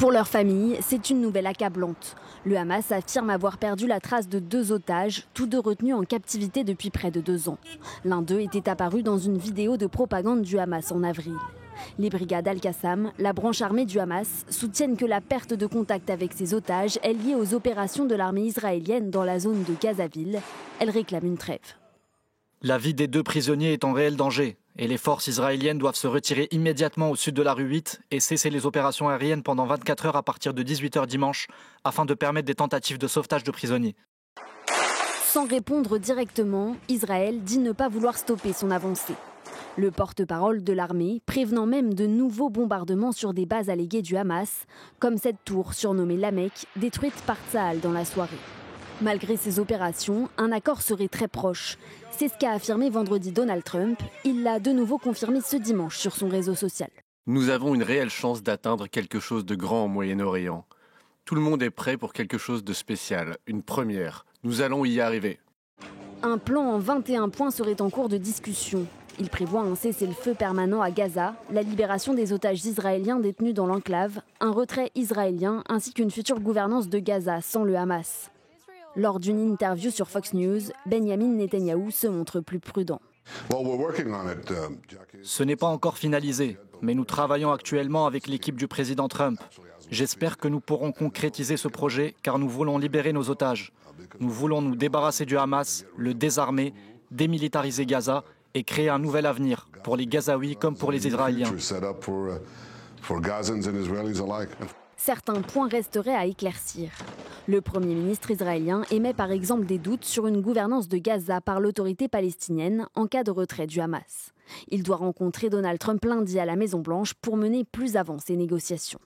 Pour leur famille, c'est une nouvelle accablante. Le Hamas affirme avoir perdu la trace de 2 otages, tous 2 retenus en captivité depuis près de 2 ans. L'un d'eux était apparu dans une vidéo de propagande du Hamas en avril. Les brigades Al-Qassam, la branche armée du Hamas, soutiennent que la perte de contact avec ces otages est liée aux opérations de l'armée israélienne dans la zone de Gazaville. Elle réclame une trêve. La vie des 2 prisonniers est en réel danger et les forces israéliennes doivent se retirer immédiatement au sud de la rue 8 et cesser les opérations aériennes pendant 24 heures à partir de 18h dimanche afin de permettre des tentatives de sauvetage de prisonniers. Sans répondre directement, Israël dit ne pas vouloir stopper son avancée. Le porte-parole de l'armée prévenant même de nouveaux bombardements sur des bases alléguées du Hamas, comme cette tour surnommée Lamek, détruite par Tsahal dans la soirée. Malgré ces opérations, un accord serait très proche. C'est ce qu'a affirmé vendredi Donald Trump. Il l'a de nouveau confirmé ce dimanche sur son réseau social. Nous avons une réelle chance d'atteindre quelque chose de grand au Moyen-Orient. Tout le monde est prêt pour quelque chose de spécial, une première. Nous allons y arriver. Un plan en 21 points serait en cours de discussion. Il prévoit un cessez-le-feu permanent à Gaza, la libération des otages israéliens détenus dans l'enclave, un retrait israélien ainsi qu'une future gouvernance de Gaza sans le Hamas. Lors d'une interview sur Fox News, Benjamin Netanyahou se montre plus prudent. Ce n'est pas encore finalisé, mais nous travaillons actuellement avec l'équipe du président Trump. J'espère que nous pourrons concrétiser ce projet car nous voulons libérer nos otages. Nous voulons nous débarrasser du Hamas, le désarmer, démilitariser Gaza et créer un nouvel avenir pour les Gazaouis comme pour les Israéliens. Certains points resteraient à éclaircir. Le Premier ministre israélien émet par exemple des doutes sur une gouvernance de Gaza par l'autorité palestinienne en cas de retrait du Hamas. Il doit rencontrer Donald Trump lundi à la Maison-Blanche pour mener plus avant ces négociations.